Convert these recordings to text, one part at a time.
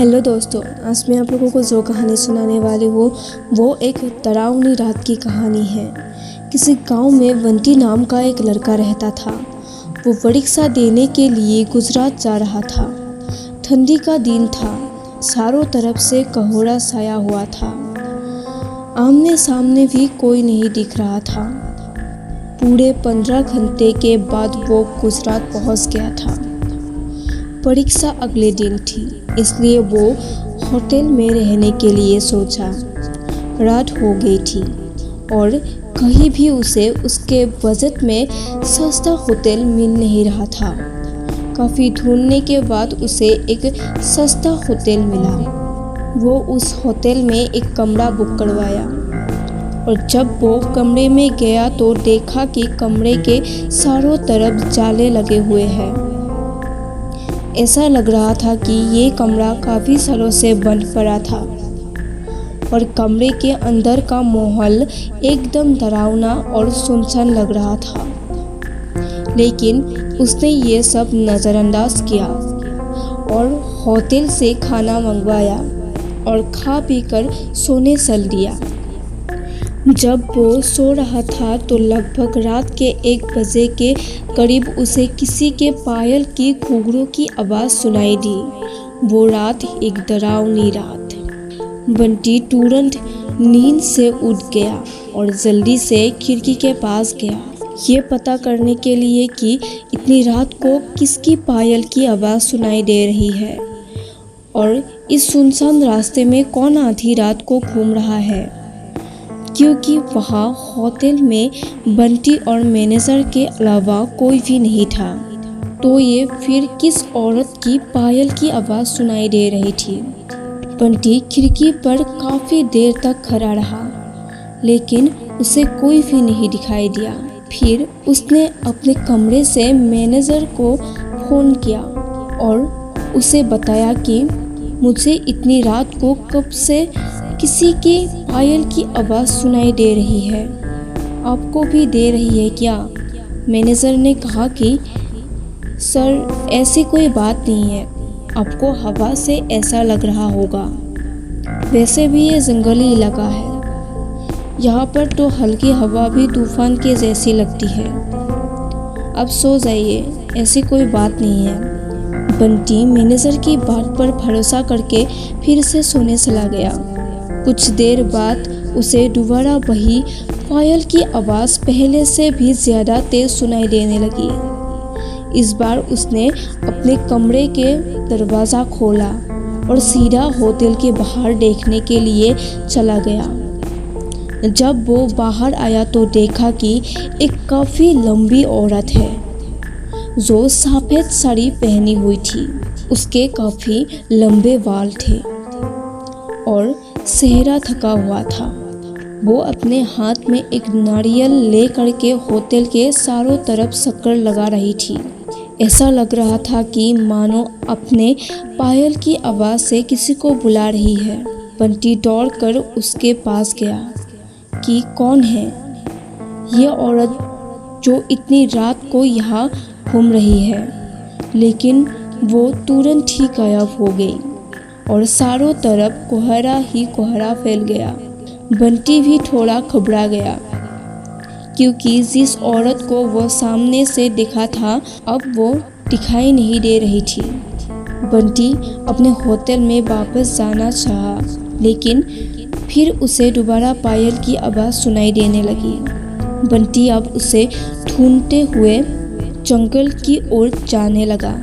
Hello दोस्तों, आज मैं आप लोगों को जो कहानी सुनाने वाली हूँ वो एक डरावनी रात की कहानी है। किसी गांव में बंटी नाम का एक लड़का रहता था। वो परीक्षा देने के लिए गुजरात जा रहा था। ठंडी का दिन था, चारों तरफ से कोहरा छाया हुआ था। आमने सामने भी कोई नहीं दिख रहा था। पूरे 15 घंटे के बाद वो गुजरात पहुंच गया था। परीक्षा अगले दिन थी, इसलिए वो होटल में रहने के लिए सोचा। रात हो गई थी और कहीं भी उसे उसके बजट में सस्ता होटल मिल नहीं रहा था। काफ़ी ढूंढने के बाद उसे एक सस्ता होटल मिला। वो उस होटल में एक कमरा बुक करवाया और जब वो कमरे में गया तो देखा कि कमरे के चारों तरफ जाले लगे हुए हैं। ऐसा लग रहा था कि ये कमरा काफ़ी सालों से बंद पड़ा था और कमरे के अंदर का माहौल एकदम डरावना और सुनसान लग रहा था। लेकिन उसने ये सब नज़रअंदाज किया और होटल से खाना मंगवाया और खा पी कर सोने चल दिया। जब वो सो रहा था तो लगभग रात के 1 बजे के करीब उसे किसी के पायल की घुंघरू की आवाज़ सुनाई दी। वो रात एक डरावनी रात। बंटी तुरंत नींद से उठ गया और जल्दी से खिड़की के पास गया, ये पता करने के लिए कि इतनी रात को किसकी पायल की आवाज़ सुनाई दे रही है और इस सुनसान रास्ते में कौन आधी रात को घूम रहा है। क्योंकि वहाँ होटल में बंटी और मैनेजर के अलावा कोई भी नहीं था, तो ये फिर किस औरत की पायल की आवाज़ सुनाई दे रही थी। बंटी खिड़की पर काफ़ी देर तक खड़ा रहा, लेकिन उसे कोई भी नहीं दिखाई दिया। फिर उसने अपने कमरे से मैनेजर को फ़ोन किया और उसे बताया कि मुझे इतनी रात को कब से किसी के पायल की आवाज़ सुनाई दे रही है। आपको भी दे रही है क्या? मैनेजर ने कहा कि सर, ऐसी कोई बात नहीं है, आपको हवा से ऐसा लग रहा होगा। वैसे भी ये जंगली इलाका है, यहाँ पर तो हल्की हवा भी तूफान के जैसी लगती है। अब सो जाइए, ऐसी कोई बात नहीं है। बंटी मैनेजर की बात पर भरोसा करके फिर से सोने चला गया। कुछ देर बाद उसे दोबारा वही पायल की आवाज़ पहले से भी ज़्यादा तेज़ सुनाई देने लगी। इस बार उसने अपने कमरे के दरवाज़ा खोला और सीधा होटल के बाहर देखने के लिए चला गया। जब वो बाहर आया तो देखा कि एक काफ़ी लंबी औरत है जो सफ़ेद साड़ी पहनी हुई थी। उसके काफ़ी लंबे बाल थे और चेहरा थका हुआ था। वो अपने हाथ में एक नारियल ले करके होटल के चारों तरफ चक्कर लगा रही थी। ऐसा लग रहा था कि मानो अपने पायल की आवाज़ से किसी को बुला रही है। बंटी दौड़कर उसके पास गया कि कौन है ये औरत जो इतनी रात को यहाँ घूम रही है। लेकिन वो तुरंत ही गायब हो गई और चारों तरफ कोहरा ही कोहरा फैल गया। बंटी भी थोड़ा घबरा गया क्योंकि जिस औरत को वो सामने से देखा था अब वो दिखाई नहीं दे रही थी। बंटी अपने होटल में वापस जाना चाहा, लेकिन फिर उसे दोबारा पायल की आवाज़ सुनाई देने लगी। बंटी अब उसे ढूंढते हुए जंगल की ओर जाने लगा।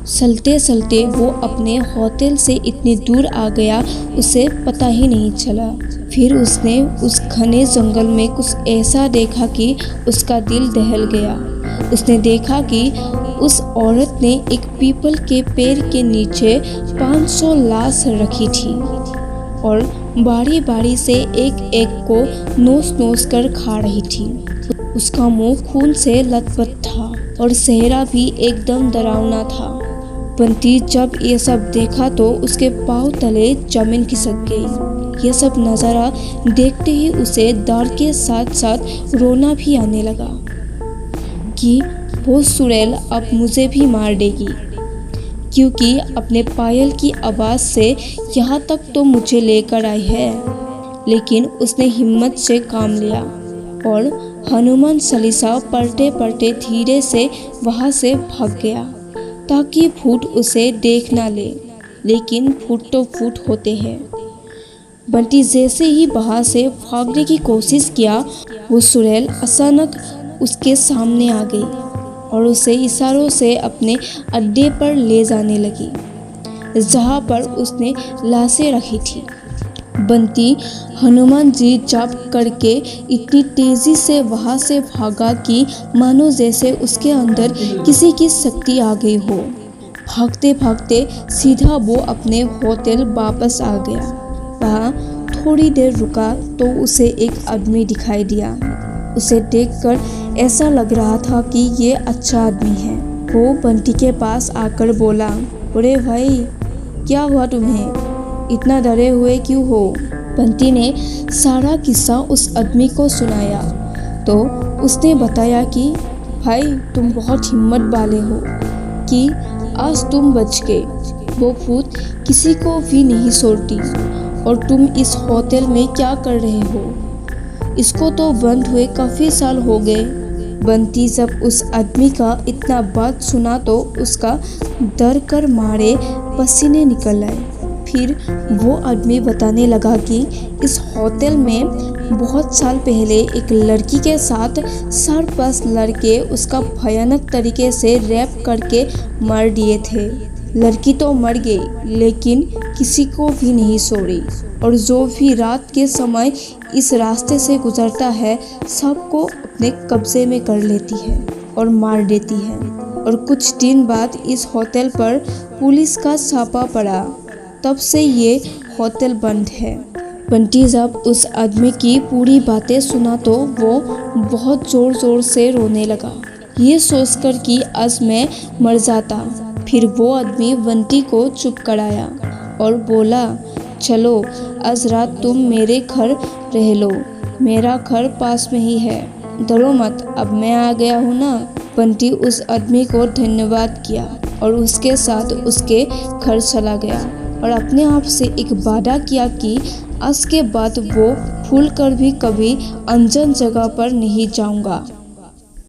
चलते चलते वो अपने होटल से इतनी दूर आ गया, उसे पता ही नहीं चला। फिर उसने उस घने जंगल में कुछ ऐसा देखा कि उसका दिल दहल गया। उसने देखा कि उस औरत ने एक पीपल के पेड़ के नीचे 500 लाश रखी थी और बारी बारी से एक एक को नोच नोच कर खा रही थी। उसका मुंह खून से लथपथ था और चेहरा भी एकदम डरावना था। बंटी जब ये सब देखा तो उसके पाँव तले जमीन खिसक गई। ये सब नज़ारा देखते ही उसे डर के साथ साथ रोना भी आने लगा कि वो सुड़ैल अब मुझे भी मार देगी। क्योंकि अपने पायल की आवाज़ से यहाँ तक तो मुझे लेकर आई है। लेकिन उसने हिम्मत से काम लिया और हनुमान चालीसा पढ़ते पढ़ते धीरे से वहाँ से भाग गया ताकि भूत उसे देख ना ले। लेकिन भूत तो भूत होते हैं। बंटी जैसे ही वहाँ से भागने की कोशिश किया, वो चुड़ैल अचानक उसके सामने आ गई और उसे इशारों से अपने अड्डे पर ले जाने लगी, जहाँ पर उसने लाशें रखी थी। बंटी हनुमान जी जाप करके इतनी तेजी से वहाँ से भागा कि मानो जैसे उसके अंदर किसी की शक्ति आ गई हो। भागते भागते सीधा वो अपने होटल वापस आ गया। वहाँ थोड़ी देर रुका तो उसे एक आदमी दिखाई दिया। उसे देखकर ऐसा लग रहा था कि ये अच्छा आदमी है। वो बंटी के पास आकर बोला, अरे भाई, क्या हुआ तुम्हें? इतना डरे हुए क्यों हो? बंटी ने सारा किस्सा उस आदमी को सुनाया तो उसने बताया कि भाई, तुम बहुत हिम्मत वाले हो कि आज तुम बच गए। वो भूत किसी को भी नहीं छोड़ती। और तुम इस होटल में क्या कर रहे हो? इसको तो बंद हुए काफ़ी साल हो गए। बंटी जब उस आदमी का इतना बात सुना तो उसका डर कर मारे पसीने निकल आए। फिर वो आदमी बताने लगा कि इस होटल में बहुत साल पहले एक लड़की के साथ 4-5 लड़के उसका भयानक तरीके से रैप करके मार दिए थे। लड़की तो मर गई लेकिन किसी को भी नहीं छोड़ी और जो भी रात के समय इस रास्ते से गुजरता है सबको अपने कब्जे में कर लेती है और मार देती है। और कुछ दिन बाद इस होटल पर पुलिस का छापा पड़ा। तब से ये होटल बंद है। बंटी जब उस आदमी की पूरी बातें सुना तो वो बहुत ज़ोर ज़ोर से रोने लगा, ये सोचकर कि आज मैं मर जाता। फिर वो आदमी बंटी को चुप कराया और बोला, चलो आज रात तुम मेरे घर रह लो, मेरा घर पास में ही है, डरो मत, अब मैं आ गया हूँ ना। बंटी उस आदमी को धन्यवाद किया और उसके साथ उसके घर चला गया और अपने आप से एक वादा किया कि आज के बाद वो भूल कर भी कभी अनजान जगह पर नहीं जाऊंगा।